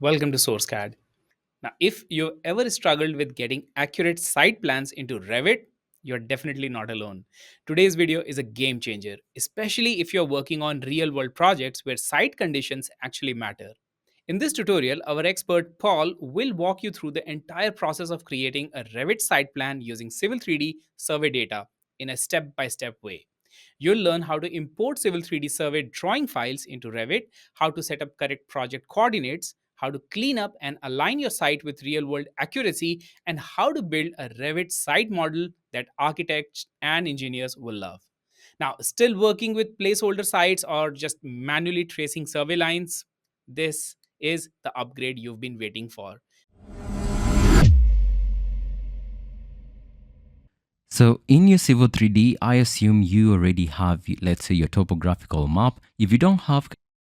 Welcome to SourceCAD. Now, if you've ever struggled with getting accurate site plans into Revit, you're definitely not alone. Today's video is a game changer, especially if you're working on real world projects where site conditions actually matter. In this tutorial, our expert Paul will walk you through the entire process of creating a Revit site plan using Civil 3D survey data in a step by step way. You'll learn how to import Civil 3D survey drawing files into Revit, how to set up correct project coordinates, how to clean up and align your site with real world accuracy, and how to build a Revit site model that architects and engineers will love. Now, still working with placeholder sites or just manually tracing survey lines? This is the upgrade you've been waiting for. So in your Civil 3D, I assume you already have, let's say, your topographical map. If you don't have,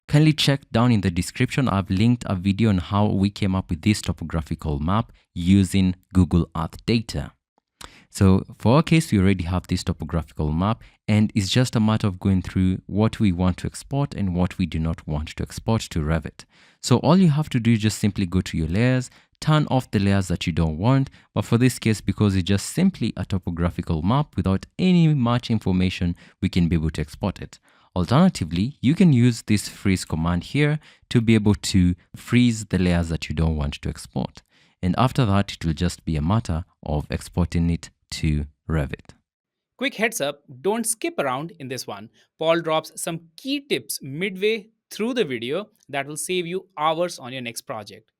kindly check down in the description. I've linked a video on how we came up with this topographical map using Google Earth data. So for our case, we already have this topographical map, and it's just a matter of going through what we want to export and what we do not want to export to Revit. So all you have to do is just simply go to your layers, turn off the layers that you don't want. But for this case, because it's just simply a topographical map without any much information, we can be able to export it. Alternatively, you can use this freeze command here to be able to freeze the layers that you don't want to export. And after that, it will just be a matter of exporting it to Revit. Quick heads up, don't skip around in this one. Paul drops some key tips midway through the video that will save you hours on your next project.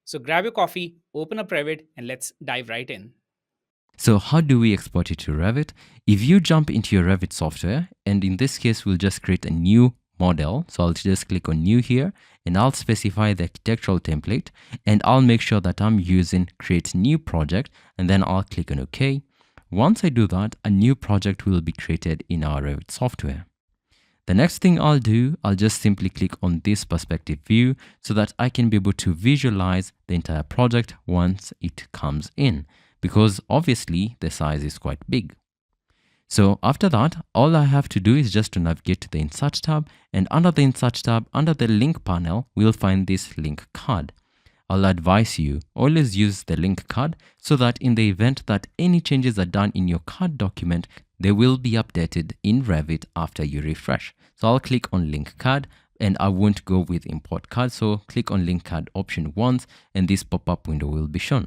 So grab your coffee, open up Revit, and let's dive right in. So how do we export it to Revit? If you jump into your Revit software, and in this case, we'll just create a new model. So I'll just click on new here, and I'll specify the architectural template, and I'll make sure that I'm using create new project, and then I'll click on OK. Once I do that, a new project will be created in our Revit software. The next thing I'll do, I'll just simply click on this perspective view so that I can be able to visualize the entire project once it comes in, because obviously the size is quite big. So after that, all I have to do is just to navigate to the Insert tab, and under the Insert tab, under the link panel, we'll find this link card. I'll advise you, always use the link card so that in the event that any changes are done in your CAD document, they will be updated in Revit after you refresh. So I'll click on link card, and I won't go with import card. So click on link card option once, and this pop-up window will be shown.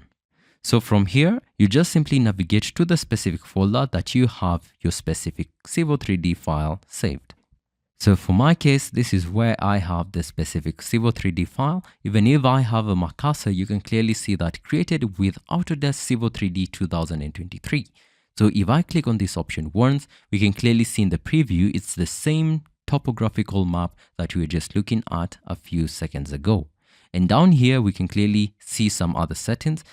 So from here, you just simply navigate to the specific folder that you have your specific Civil 3D file saved. So for my case, this is where I have the specific Civil 3D file. Even if I have a cursor, you can clearly see that created with Autodesk Civil 3D 2023. So if I click on this option once, we can clearly see in the preview, it's the same topographical map that we were just looking at a few seconds ago. And down here, we can clearly see some other settings.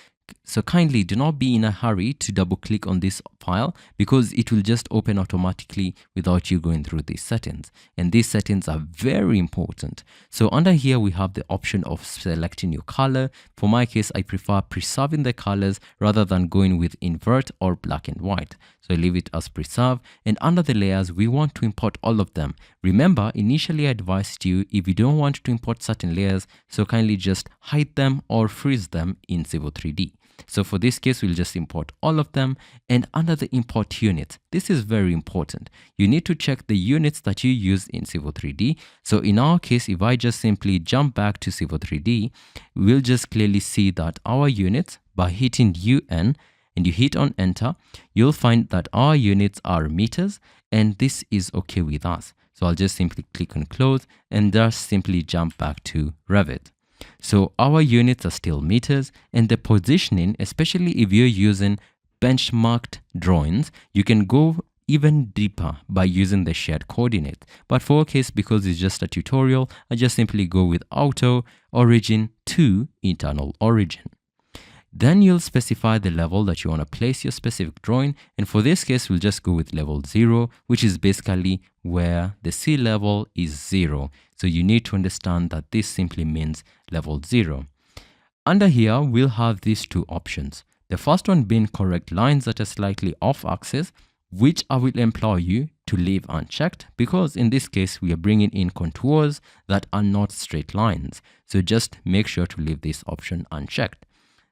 So kindly do not be in a hurry to double click on this file, because it will just open automatically without you going through these settings. And these settings are very important. So under here, we have the option of selecting your color. For my case, I prefer preserving the colors rather than going with invert or black and white. So I leave it as preserve. And under the layers, we want to import all of them. Remember, initially I advised you if you don't want to import certain layers, so kindly just hide them or freeze them in Civil 3D. So for this case, we'll just import all of them. And under the import units, this is very important. You need to check the units that you use in Civil 3D. So in our case, if I just simply jump back to Civil 3D, we'll just clearly see that our units, by hitting UN and you hit on enter, you'll find that our units are meters, and this is okay with us. So I'll just simply click on close and just simply jump back to Revit. So our units are still meters, and the positioning, especially if you're using benchmarked drawings, you can go even deeper by using the shared coordinate. But for our case, because it's just a tutorial, I just simply go with auto origin to internal origin. Then you'll specify the level that you want to place your specific drawing. And for this case, we'll just go with level 0, which is basically where the sea level is 0. So you need to understand that this simply means level 0. Under here, we'll have these two options. The first one being correct lines that are slightly off axis, which I will implore you to leave unchecked, because in this case we are bringing in contours that are not straight lines. So just make sure to leave this option unchecked.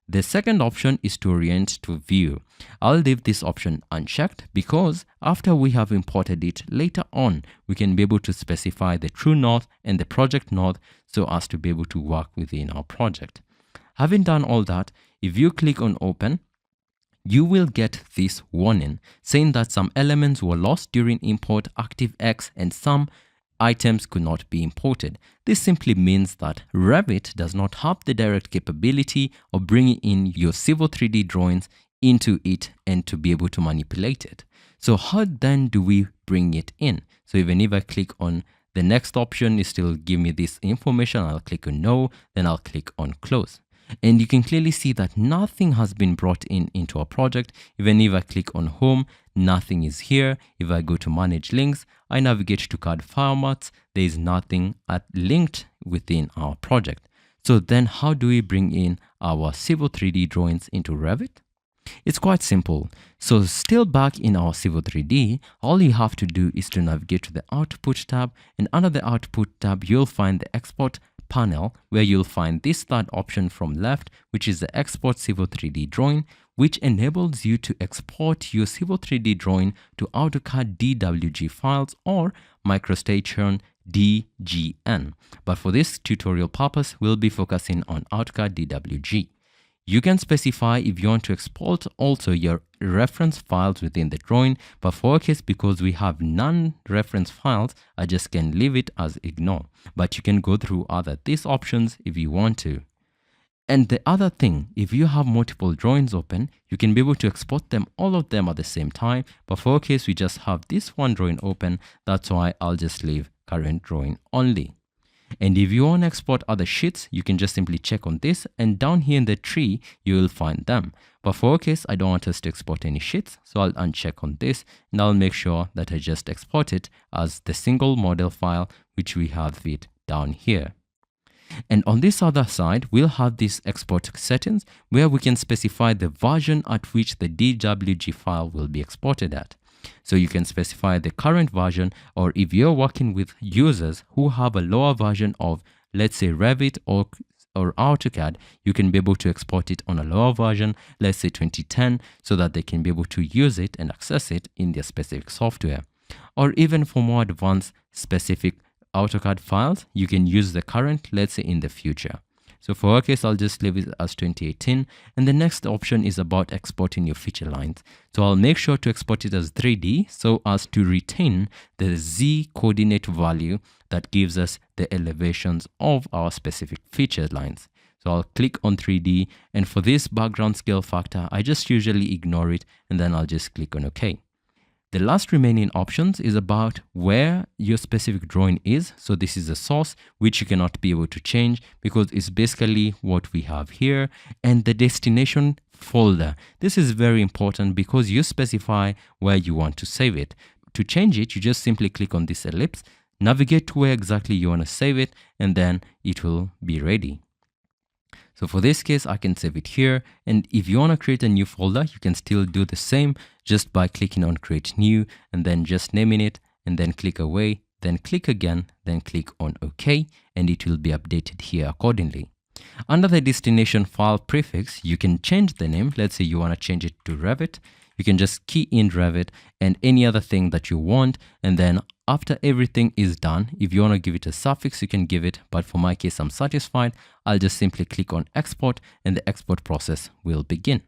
The second option is to orient to view. I'll leave this option unchecked because after we have imported it later on, we can be able to specify the true north and the project north so as to be able to work within our project. Having done all that, if you click on open, you will get this warning saying that some elements were lost during import ActiveX and some items could not be imported. This simply means that Revit does not have the direct capability of bringing in your Civil 3D drawings into it and to be able to manipulate it. So how then do we bring it in? So even if I click on the next option, it still give me this information. I'll click on no, then I'll click on close. And you can clearly see that nothing has been brought in into our project. Even if I click on home, nothing is here. If I go to manage links, I navigate to CAD formats, there is nothing linked within our project. So then how do we bring in our Civil 3D drawings into Revit? It's quite simple. So still back in our Civil 3D, all you have to do is to navigate to the Output tab, and under the Output tab, you'll find the Export panel, where you'll find this third option from left, which is the Export Civil 3D Drawing, which enables you to export your Civil 3D drawing to AutoCAD DWG files or MicroStation DGN. But for this tutorial purpose, we'll be focusing on AutoCAD DWG. You can specify if you want to export also your reference files within the drawing, but for our case, because we have non-reference files, I just can leave it as ignore. But you can go through these options if you want to. And the other thing, if you have multiple drawings open, you can be able to export them, all of them at the same time. But for our case, we just have this one drawing open. That's why I'll just leave current drawing only. And if you want to export other sheets, you can just simply check on this, and down here in the tree, you will find them. But for our case, I don't want us to export any sheets, so I'll uncheck on this, and I'll make sure that I just export it as the single model file, which we have it down here. And on this other side, we'll have these export settings where we can specify the version at which the DWG file will be exported at. So you can specify the current version, or if you're working with users who have a lower version of, let's say, Revit or AutoCAD, you can be able to export it on a lower version, let's say 2010, so that they can be able to use it and access it in their specific software. Or even for more advanced specific AutoCAD files, you can use the current, let's say, in the future. So for our case, I'll just leave it as 2018. And the next option is about exporting your feature lines. So I'll make sure to export it as 3D so as to retain the Z coordinate value that gives us the elevations of our specific feature lines. So I'll click on 3D, and for this background scale factor, I just usually ignore it, and then I'll just click on OK. The last remaining options is about where your specific drawing is. So this is a source which you cannot be able to change because it's basically what we have here, and the destination folder. This is very important because you specify where you want to save it. To change it, you just simply click on this ellipse, navigate to where exactly you want to save it, and then it will be ready. So for this case, I can save it here. And if you want to create a new folder, you can still do the same just by clicking on create new and then just naming it, and then click away, then click again, then click on OK, and it will be updated here accordingly. Under the destination file prefix, you can change the name. Let's say you want to change it to Revit. You can just key in Revit and any other thing that you want. And then after everything is done, if you want to give it a suffix, you can give it. But for my case, I'm satisfied. I'll just simply click on export, and the export process will begin.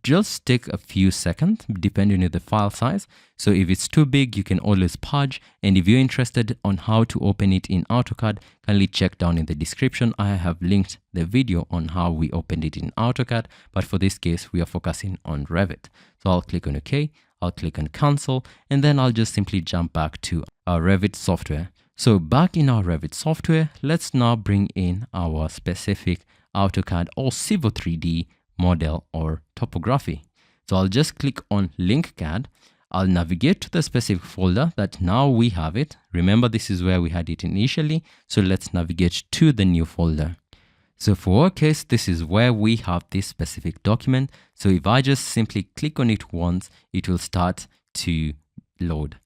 Just take a few seconds depending on the file size. So if it's too big, you can always purge. And if you're interested on how to open it in AutoCAD, kindly check down in the description. I have linked the video on how we opened it in AutoCAD. But for this case, we are focusing on Revit. So I'll click on OK. I'll click on cancel, and then I'll just simply jump back to our Revit software. So back in our Revit software, let's now bring in our specific AutoCAD or Civil 3D model or topography. So I'll just click on Linked CAD. I'll navigate to the specific folder that now we have it. Remember, this is where we had it initially. So let's navigate to the new folder. So for our case, this is where we have this specific document. So if I just simply click on it once, it will start to load.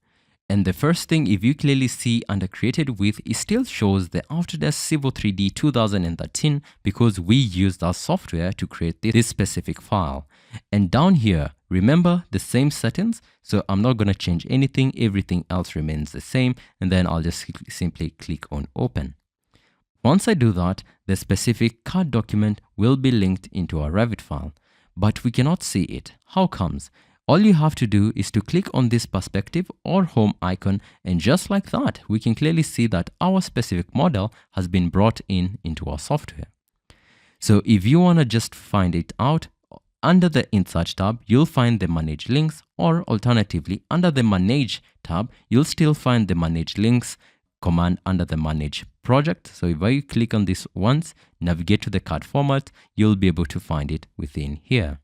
And the first thing, if you clearly see under created with, it still shows the Autodesk Civil 3D 2013 because we used our software to create this specific file. And down here, remember the same settings. So I'm not going to change anything. Everything else remains the same. And then I'll just simply click on open. Once I do that, the specific CAD document will be linked into our Revit file, but we cannot see it. How comes? All you have to do is to click on this perspective or home icon, and just like that, we can clearly see that our specific model has been brought into our software. So if you want to just find it out, under the Insert tab, you'll find the Manage Links, or alternatively, under the Manage tab, you'll still find the Manage Links command under the Manage Project. So if I click on this once, navigate to the CAD format, you'll be able to find it within here.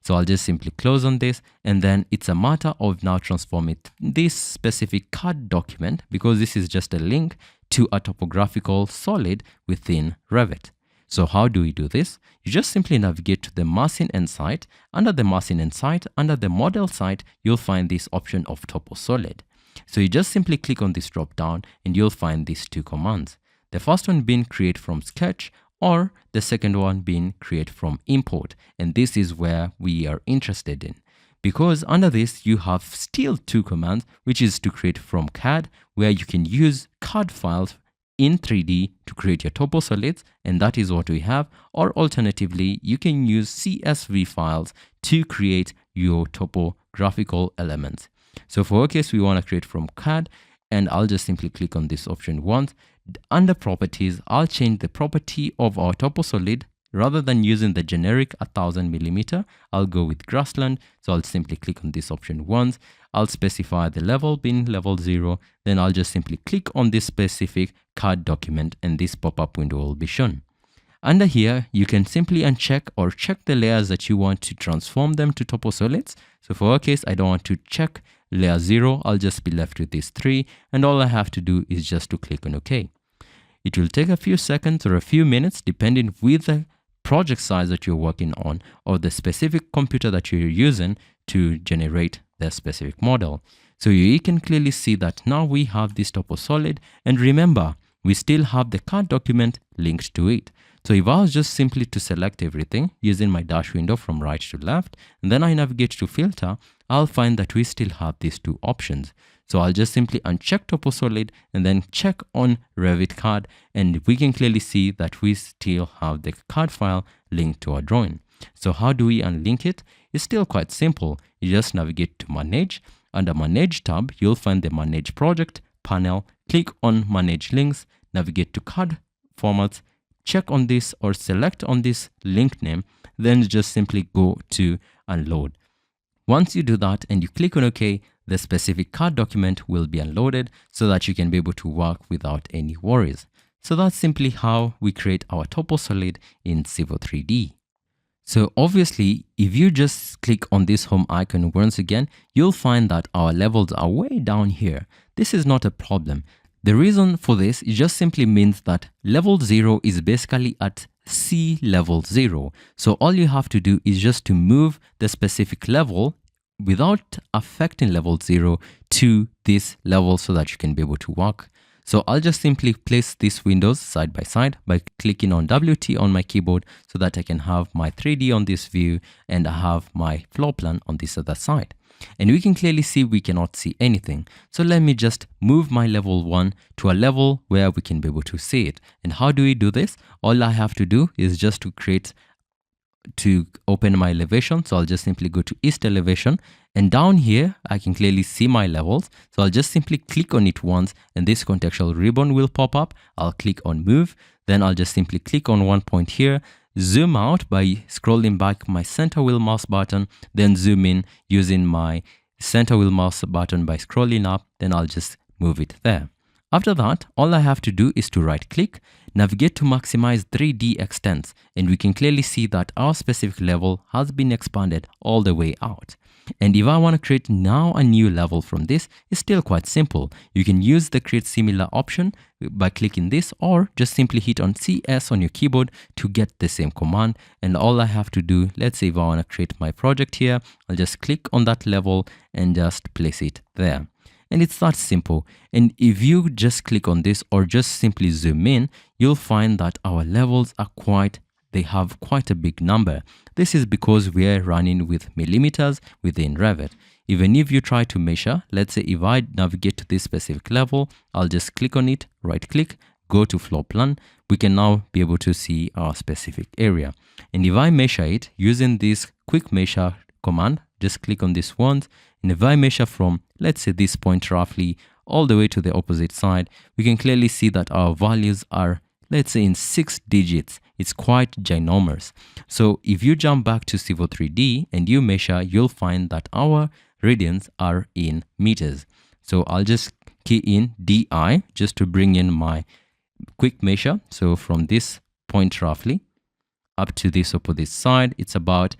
So I'll just simply close on this, and then it's a matter of now transforming this specific CAD document, because this is just a link to a topographical solid within Revit. So how do we do this? You just simply navigate to the Massing and Site. Under the Massing and Site, under the Model Site, you'll find this option of Toposolid. So you just simply click on this drop down and you'll find these two commands. The first one being create from sketch, or the second one being create from import. And this is where we are interested in, because under this you have still two commands, which is to create from CAD, where you can use CAD files in 3D to create your toposolids, and that is what we have. Or alternatively, you can use CSV files to create your topographical elements. So for our case, we want to create from CAD, and I'll just simply click on this option once. Under properties, I'll change the property of our toposolid. Rather than using the generic 1000 millimeter, I'll go with grassland. So I'll simply click on this option once. I'll specify the level being level 0. Then I'll just simply click on this specific CAD document, and this pop-up window will be shown. Under here, you can simply uncheck or check the layers that you want to transform them to toposolids. So for our case, I don't want to check layer 0. I'll just be left with these 3, and all I have to do is just to click on OK. It will take a few seconds or a few minutes depending with the project size that you're working on or the specific computer that you're using to generate the specific model. So you can clearly see that now we have this toposolid, and remember, we still have the CAD document linked to it. So if I was just simply to select everything using my dash window from right to left, and then I navigate to filter, I'll find that we still have these two options. So I'll just simply uncheck toposolid and then check on Revit CAD, and we can clearly see that we still have the CAD file linked to our drawing. So how do we unlink it? It's still quite simple. You just navigate to Manage. Under Manage tab, you'll find the Manage Project panel. Click on Manage Links, navigate to CAD formats, check on this or select on this link name, then just simply go to Unload. Once you do that and you click on OK, the specific CAD document will be unloaded so that you can be able to work without any worries. So that's simply how we create our toposolid in Civil 3D. So obviously, if you just click on this home icon once again, you'll find that our levels are way down here. This is not a problem. The reason for this, it just simply means that level 0 is basically at sea level 0. So all you have to do is just to move the specific level without affecting level 0 to this level so that you can be able to work. So I'll just simply place these windows side by side by clicking on WT on my keyboard so that I can have my 3D on this view and I have my floor plan on this other side. And we can clearly see we cannot see anything. So let me just move my level 1 to a level where we can be able to see it. And how do we do this? All I have to do is just to open my elevation. So I'll just simply go to East elevation, and down here I can clearly see my levels. So I'll just simply click on it once and this contextual ribbon will pop up. I'll click on move, then I'll just simply click on one point here, zoom out by scrolling back my center wheel mouse button, then zoom in using my center wheel mouse button by scrolling up, then I'll just move it there. After that, all I have to do is to right click, navigate to maximize 3D extents, and we can clearly see that our specific level has been expanded all the way out. And if I want to create now a new level from this, it's still quite simple. You can use the create similar option by clicking this, or just simply hit on CS on your keyboard to get the same command. And all I have to do, let's say if I want to create my project here, I'll just click on that level and just place it there. And it's that simple. And if you just click on this or just simply zoom in, you'll find that our levels are they have quite a big number. This is because we are running with millimeters within Revit. Even if you try to measure, let's say if I navigate to this specific level, I'll just click on it, right click, go to floor plan, we can now be able to see our specific area. And if I measure it using this quick measure command, just click on this once, and if I measure from, let's say this point roughly all the way to the opposite side, we can clearly see that our values are, let's say, in 6 digits. It's quite ginormous. So if you jump back to Civil 3D and you measure, you'll find that our radians are in meters. So I'll just key in DI just to bring in my quick measure. So from this point roughly up to this opposite side, it's about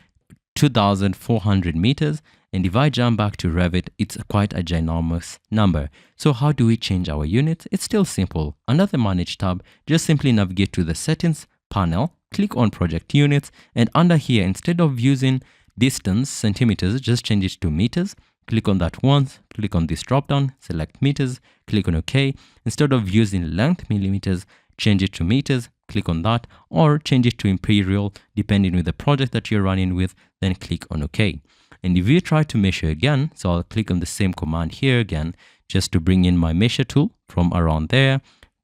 2,400 meters. And if I jump back to Revit, it's quite a ginormous number. So how do we change our units? It's still simple. Under the Manage tab, just simply navigate to the Settings panel, click on Project Units, and under here, instead of using distance, centimeters, just change it to meters. Click on that once, click on this drop down, select meters, click on OK. Instead of using length, millimeters, change it to meters, click on that, or change it to imperial, depending on the project that you're running with, then click on OK. And if you try to measure again, so I'll click on the same command here again, just to bring in my measure tool from around there,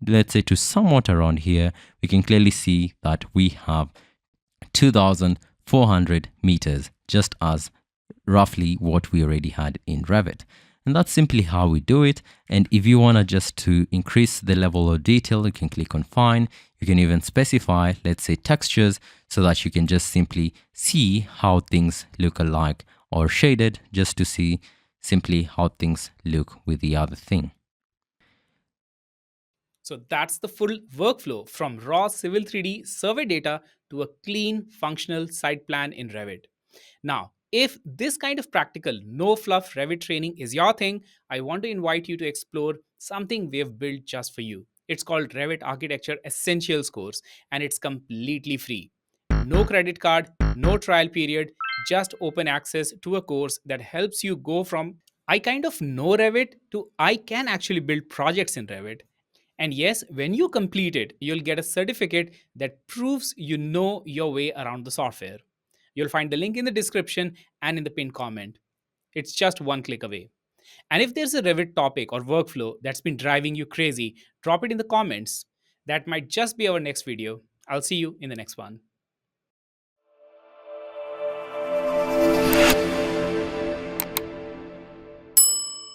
let's say to somewhat around here, we can clearly see that we have 2,400 meters, just as roughly what we already had in Revit. And that's simply how we do it. And if you want to just to increase the level of detail, you can click on Fine. You can even specify, let's say, textures, so that you can just simply see how things look alike, or shaded just to see simply how things look with the other thing. So that's the full workflow from raw Civil 3D survey data to a clean, functional site plan in Revit. Now, if this kind of practical, no fluff Revit training is your thing, I want to invite you to explore something we've built just for you. It's called Revit Architecture Essentials course, and it's completely free. No credit card, no trial period, just open access to a course that helps you go from I kind of know Revit to I can actually build projects in Revit. And yes, when you complete it, you'll get a certificate that proves you know your way around the software. You'll find the link in the description and in the pinned comment. It's just one click away. And if there's a Revit topic or workflow that's been driving you crazy, drop it in the comments. That might just be our next video. I'll see you in the next one.